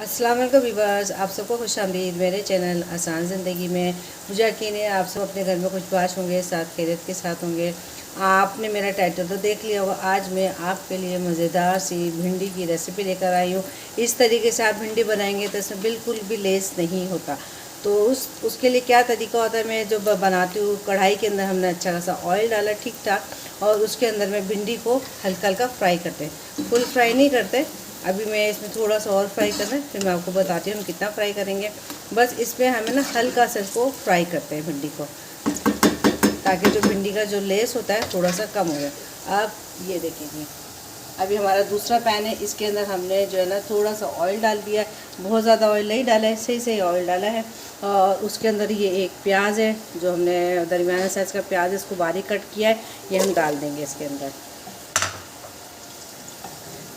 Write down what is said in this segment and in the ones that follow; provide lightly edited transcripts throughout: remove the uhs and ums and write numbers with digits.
अस्सलाम वालेकुम व्यूअर्स, आप सबको खुशामदीद मेरे चैनल आसान ज़िंदगी में। मुझे यकीन है आप सब अपने घर में कुछ बाश होंगे, साथ खैरियत के साथ होंगे। आपने मेरा टाइटल तो देख लिया होगा। आज मैं आपके लिए मज़ेदार सी भिंडी की रेसिपी लेकर आई हूँ। इस तरीके से आप भिंडी बनाएंगे तो इसमें बिल्कुल भी लेस नहीं होता। तो उसके लिए क्या तरीका होता है, मैं जो बनाती हूँ, कढ़ाई के अंदर हमने अच्छा खासा ऑयल डाला ठीक ठाक, और उसके अंदर में भिंडी को हल्का हल्का फ्राई करते हैं। फुल फ्राई नहीं करते। अभी मैं इसमें थोड़ा सा और फ्राई करना है, फिर मैं आपको बताती हूँ हम कितना फ्राई करेंगे। बस इसमें हमें ना हल्का सा इसको फ्राई करते हैं भिंडी को, ताकि जो भिंडी का जो लेस होता है थोड़ा सा कम हो जाए। अब ये देखिए, अभी हमारा दूसरा पैन है, इसके अंदर हमने जो है ना थोड़ा सा ऑयल डाल दिया है। बहुत ज़्यादा ऑयल नहीं डाला है, सही सही ऑयल डाला है। और उसके अंदर ये एक प्याज है, जो हमने दरमियाना साइज़ का प्याज है, इसको बारीक कट किया है, ये हम डाल देंगे इसके अंदर।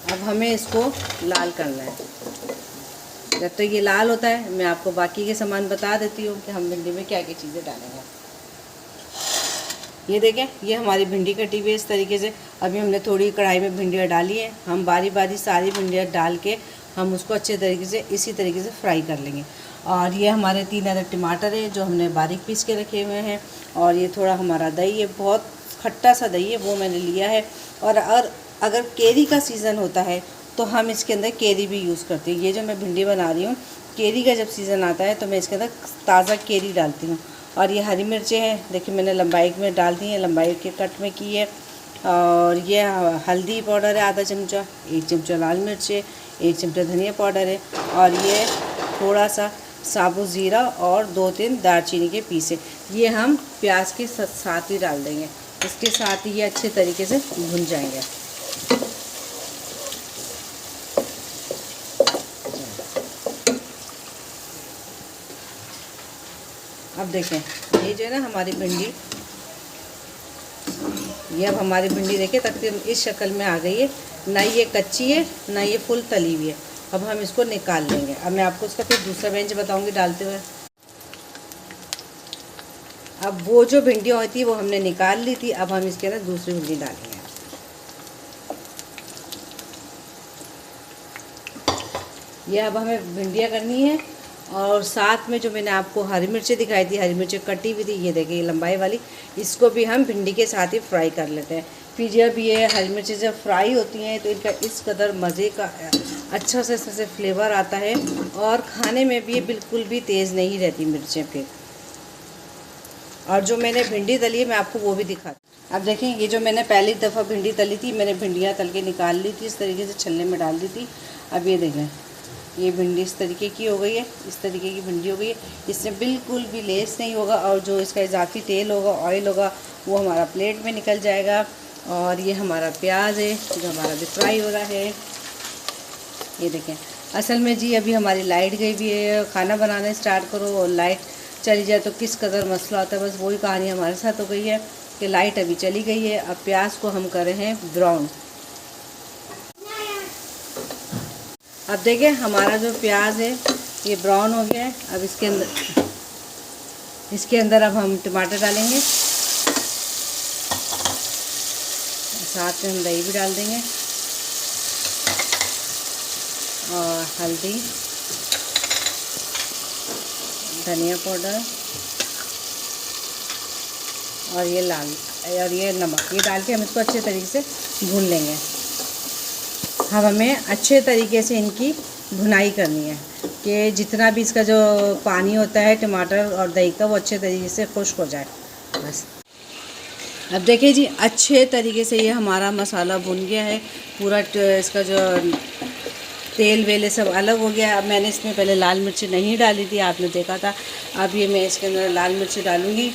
अब हमें इसको लाल करना है। जब तक ये लाल होता है मैं आपको बाकी के सामान बता देती हूँ कि हम भिंडी में क्या क्या चीज़ें डालेंगे। ये देखें, ये हमारी भिंडी कटी हुई है इस तरीके से। अभी हमने थोड़ी कढ़ाई में भिंडियाँ डाली हैं। हम बारी बारी सारी भिंडियाँ डाल के हम उसको अच्छे तरीके से इसी तरीके से फ्राई कर लेंगे। और ये हमारे 3 अदद टमाटर है जो हमने बारीक पीस के रखे हुए हैं। और ये थोड़ा हमारा दही है, बहुत खट्टा सा दही है, वो मैंने लिया है। और अगर केरी का सीज़न होता है तो हम इसके अंदर केरी भी यूज़ करते हैं। ये जो मैं भिंडी बना रही हूँ, केरी का जब सीज़न आता है तो मैं इसके अंदर ताज़ा केरी डालती हूँ। और ये हरी मिर्चें हैं, देखिए मैंने लंबाई में डाल दी है, लंबाई के कट में की है। और ये हल्दी पाउडर है आधा चमचा, 1 चमचा लाल मिर्च है, 1 चमचा धनिया पाउडर है। और ये थोड़ा सा साबुत ज़ीरा और 2-3 दालचीनी के पीस है। ये हम प्याज के साथ ही डाल देंगे। इसके साथ ही ये अच्छे तरीके से भुन जाएंगे। अब देखें, ये जो है ना हमारी भिंडी, ये अब हमारी भिंडी देखिए तकरीबन इस शक्ल में आ गई है। ना ये कच्ची है ना ये फुल तली हुई है। अब हम इसको निकाल लेंगे। अब मैं आपको उसका फिर दूसरा व्यंज बताऊंगी डालते हुए। अब वो जो भिंडियाँ होती है वो हमने निकाल ली थी। अब हम इसके अंदर दूसरी भिंडी डालेंगे। ये अब हमें भिंडियाँ करनी है। और साथ में जो मैंने आपको हरी मिर्चें दिखाई थी, हरी मिर्चें कटी हुई थी, ये देखिए लंबाई वाली, इसको भी हम भिंडी के साथ ही फ्राई कर लेते हैं। फिर जब ये हरी मिर्चें जब फ्राई होती हैं तो इनका इस कदर मज़े का अच्छा से इससे फ्लेवर आता है, और खाने में भी ये बिल्कुल भी तेज़ नहीं रहती मिर्चें फिर। और जो मैंने भिंडी तली है मैं आपको वो भी दिखाती। अब देखें, ये जो मैंने पहली दफ़ा भिंडी तली थी, मैंने भिंडियाँ तल के निकाल ली थी, इस तरीके से छलने में डाल दी थी। अब ये देखें, ये भिंडी इस तरीके की हो गई है, इस तरीके की भिंडी हो गई है। इसमें बिल्कुल भी लेस नहीं होगा, और जो इसका इजाफी तेल होगा, ऑयल होगा, वो हमारा प्लेट में निकल जाएगा। और ये हमारा प्याज है जो हमारा भी फ्राई हो रहा है। ये देखें, असल में जी अभी हमारी लाइट गई भी है। खाना बनाना स्टार्ट करो और लाइट चली जाए तो किस कदर मसला होता है, बस वही कहानी हमारे साथ हो गई है कि लाइट अभी चली गई है। अब प्याज को हम कर रहे हैं ब्राउन। अब देखिए हमारा जो प्याज है ये ब्राउन हो गया है। अब इसके अंदर अब हम टमाटर डालेंगे, साथ में हम दही भी डाल देंगे, और हल्दी, धनिया पाउडर, और ये नमक, ये डाल के हम इसको अच्छे तरीके से भून लेंगे। अब हमें अच्छे तरीके से इनकी भुनाई करनी है कि जितना भी इसका जो पानी होता है टमाटर और दही का, वो अच्छे तरीके से खुश्क हो जाए बस। अब देखिए जी, अच्छे तरीके से ये हमारा मसाला भुन गया है पूरा। इसका जो तेल वेले सब अलग हो गया। अब मैंने इसमें पहले लाल मिर्ची नहीं डाली थी, आपने देखा था। अब ये मैं इसके अंदर लाल मिर्ची डालूँगी।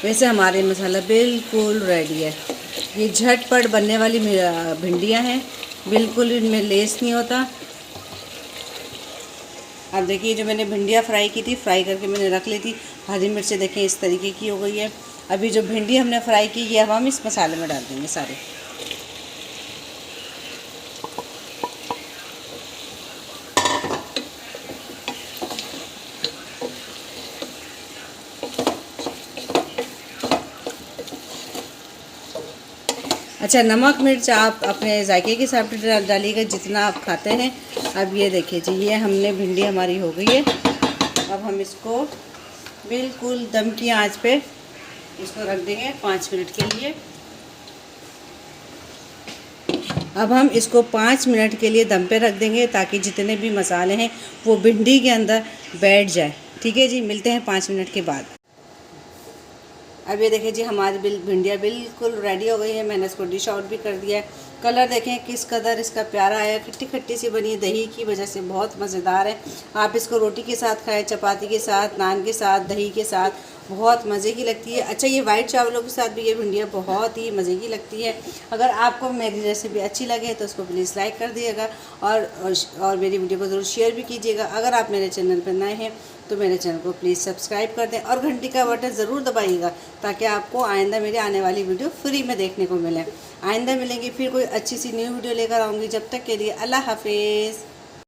वैसे हमारे मसाला बिल्कुल रेडी है। ये झटपट बनने वाली भिंडियाँ हैं, बिल्कुल इनमें लेस नहीं होता। अब देखिए, जो मैंने भिंडियाँ फ्राई की थी, फ्राई करके मैंने रख ली थी। हरी मिर्चें देखें इस तरीके की हो गई है। अभी जो भिंडी हमने फ्राई की, ये अब हम इस मसाले में डाल देंगे सारे। अच्छा, नमक मिर्च आप अपने जायके के हिसाब से डालिएगा जितना आप खाते हैं। अब ये देखिए जी, ये हमने भिंडी हमारी हो गई है। अब हम इसको बिल्कुल दम की आंच पे इसको रख देंगे 5 मिनट के लिए। अब हम इसको 5 मिनट के लिए दम पे रख देंगे ताकि जितने भी मसाले हैं वो भिंडी के अंदर बैठ जाए। ठीक है जी, मिलते हैं 5 मिनट के बाद। अब ये देखिए जी, हमारी भिंडियाँ बिल्कुल रेडी हो गई है। मैंने इसको डिश आउट भी कर दिया है। कलर देखें किस कदर इसका प्यारा आया, खट्टी खट्टी सी बनी है, दही की वजह से बहुत मज़ेदार है। आप इसको रोटी के साथ खाएं, चपाती के साथ, नान के साथ, दही के साथ, बहुत मज़े की लगती है। अच्छा, ये वाइट चावलों के साथ भी ये भिंडियाँ बहुत ही मज़े की लगती है। अगर आपको मेरी रेसिपी अच्छी लगे तो उसको प्लीज़ लाइक कर दिएगा और मेरी वीडियो को ज़रूर शेयर भी कीजिएगा। अगर आप मेरे चैनल पर नए हैं तो मेरे चैनल को प्लीज़ सब्सक्राइब कर दें और घंटी का बटन ज़रूर दबाइएगा ताकि आपको आइंदा मेरी आने वाली वीडियो फ्री में देखने को मिले। आइंदा मिलेंगे फिर कोई अच्छी सी न्यू वीडियो लेकर आऊँगी। जब तक के लिए अल्लाह हाफिज़।